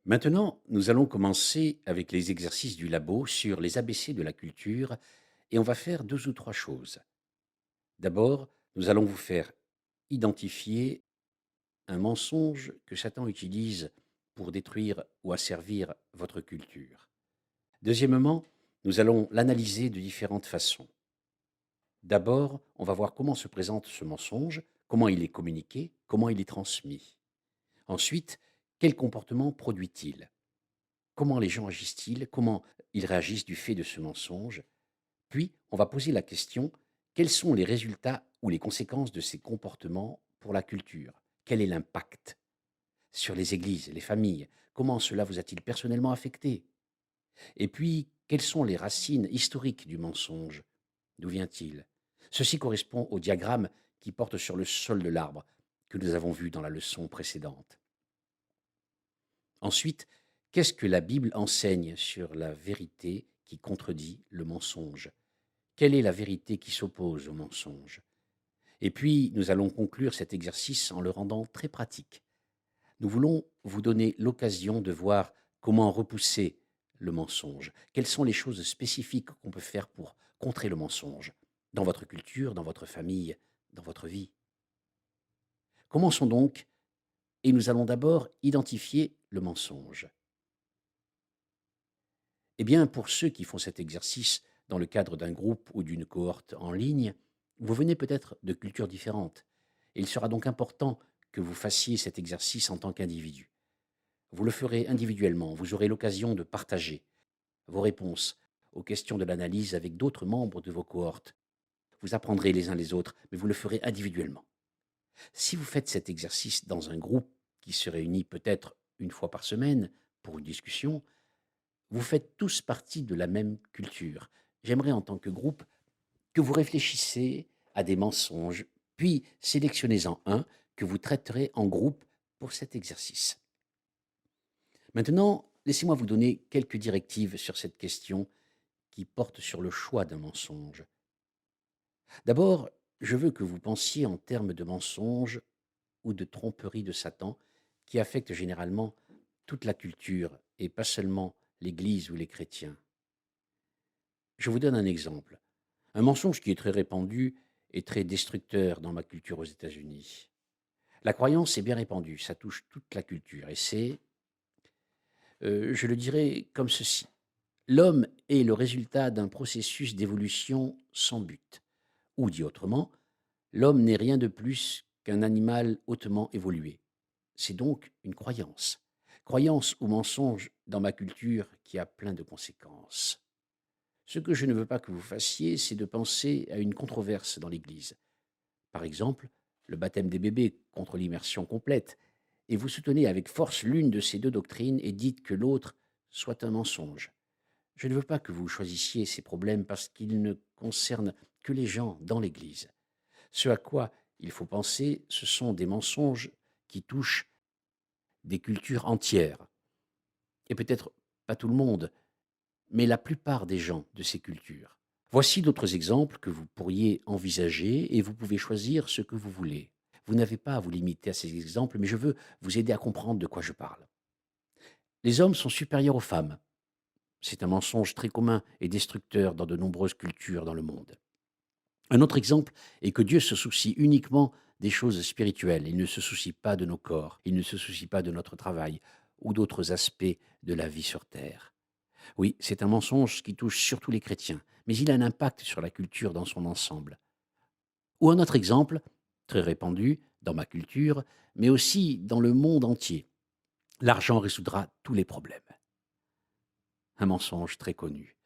Maintenant, nous allons commencer avec les exercices du labo sur les ABC de la culture et on va faire deux ou trois choses. D'abord, nous allons vous faire identifier un mensonge que Satan utilise pour détruire ou asservir votre culture. Deuxièmement, nous allons l'analyser de différentes façons. D'abord, on va voir comment se présente ce mensonge, comment il est communiqué, comment il est transmis. Ensuite, quel comportement produit-il? Comment les gens agissent-ils? Comment ils réagissent du fait de ce mensonge? Puis, on va poser la question, quels sont les résultats ou les conséquences de ces comportements pour la culture? Quel est l'impact sur les églises, les familles? Comment cela vous a-t-il personnellement affecté? Et puis, quelles sont les racines historiques du mensonge? D'où vient-il? Ceci correspond au diagramme qui porte sur le sol de l'arbre que nous avons vu dans la leçon précédente. Ensuite, qu'est-ce que la Bible enseigne sur la vérité qui contredit le mensonge? Quelle est la vérité qui s'oppose au mensonge? Et puis, nous allons conclure cet exercice en le rendant très pratique. Nous voulons vous donner l'occasion de voir comment repousser le mensonge. Quelles sont les choses spécifiques qu'on peut faire pour contrer le mensonge dans votre culture, dans votre famille, dans votre vie? Commençons donc et nous allons d'abord identifier le mensonge. Eh bien, pour ceux qui font cet exercice dans le cadre d'un groupe ou d'une cohorte en ligne, vous venez peut-être de cultures différentes. Et il sera donc important que vous fassiez cet exercice en tant qu'individu. Vous le ferez individuellement, vous aurez l'occasion de partager vos réponses aux questions de l'analyse avec d'autres membres de vos cohortes. Vous apprendrez les uns les autres, mais vous le ferez individuellement. Si vous faites cet exercice dans un groupe qui se réunit peut-être une fois par semaine pour une discussion, vous faites tous partie de la même culture. J'aimerais en tant que groupe que vous réfléchissiez à des mensonges, puis sélectionnez-en un que vous traiterez en groupe pour cet exercice. Maintenant, laissez-moi vous donner quelques directives sur cette question qui porte sur le choix d'un mensonge. D'abord, je veux que vous pensiez en termes de mensonges ou de tromperies de Satan qui affectent généralement toute la culture et pas seulement l'Église ou les chrétiens. Je vous donne un exemple. Un mensonge qui est très répandu et très destructeur dans ma culture aux États-Unis. La croyance est bien répandue, ça touche toute la culture et c'est, je le dirais comme ceci. L'homme est le résultat d'un processus d'évolution sans but. Ou dit autrement, l'homme n'est rien de plus qu'un animal hautement évolué. C'est donc une croyance. Croyance ou mensonge dans ma culture qui a plein de conséquences. Ce que je ne veux pas que vous fassiez, c'est de penser à une controverse dans l'Église. Par exemple, le baptême des bébés contre l'immersion complète, et vous soutenez avec force l'une de ces deux doctrines et dites que l'autre soit un mensonge. Je ne veux pas que vous choisissiez ces problèmes parce qu'ils ne concernent que les gens dans l'Église. Ce à quoi il faut penser, ce sont des mensonges qui touchent des cultures entières, et peut-être pas tout le monde, mais la plupart des gens de ces cultures. Voici d'autres exemples que vous pourriez envisager et vous pouvez choisir ce que vous voulez. Vous n'avez pas à vous limiter à ces exemples, mais je veux vous aider à comprendre de quoi je parle. Les hommes sont supérieurs aux femmes. C'est un mensonge très commun et destructeur dans de nombreuses cultures dans le monde. Un autre exemple est que Dieu se soucie uniquement des choses spirituelles. Il ne se soucie pas de nos corps, il ne se soucie pas de notre travail ou d'autres aspects de la vie sur Terre. Oui, c'est un mensonge qui touche surtout les chrétiens, mais il a un impact sur la culture dans son ensemble. Ou un autre exemple, très répandu dans ma culture, mais aussi dans le monde entier. L'argent résoudra tous les problèmes. Un mensonge très connu.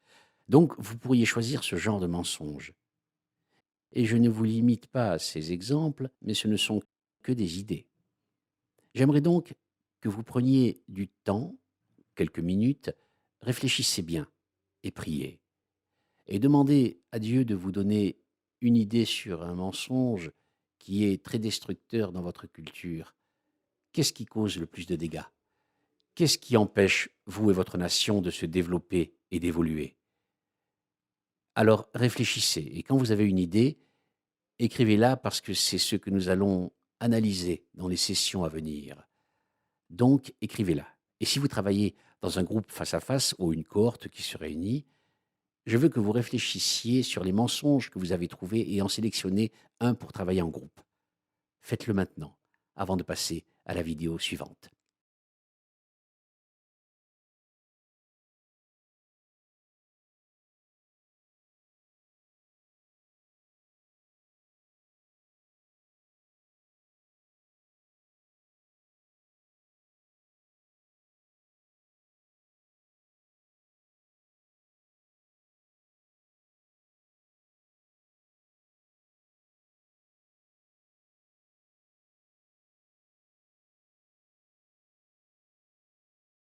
Donc, vous pourriez choisir ce genre de mensonge. Et je ne vous limite pas à ces exemples, mais ce ne sont que des idées. J'aimerais donc que vous preniez du temps, quelques minutes, réfléchissez bien et priez. Et demandez à Dieu de vous donner une idée sur un mensonge qui est très destructeur dans votre culture. Qu'est-ce qui cause le plus de dégâts? Qu'est-ce qui empêche vous et votre nation de se développer et d'évoluer? Alors réfléchissez et quand vous avez une idée, écrivez-la parce que c'est ce que nous allons analyser dans les sessions à venir. Donc écrivez-la Et si vous travaillez dans un groupe face à face ou une cohorte qui se réunit, je veux que vous réfléchissiez sur les mensonges que vous avez trouvés et en sélectionnez un pour travailler en groupe. Faites-le maintenant, avant de passer à la vidéo suivante.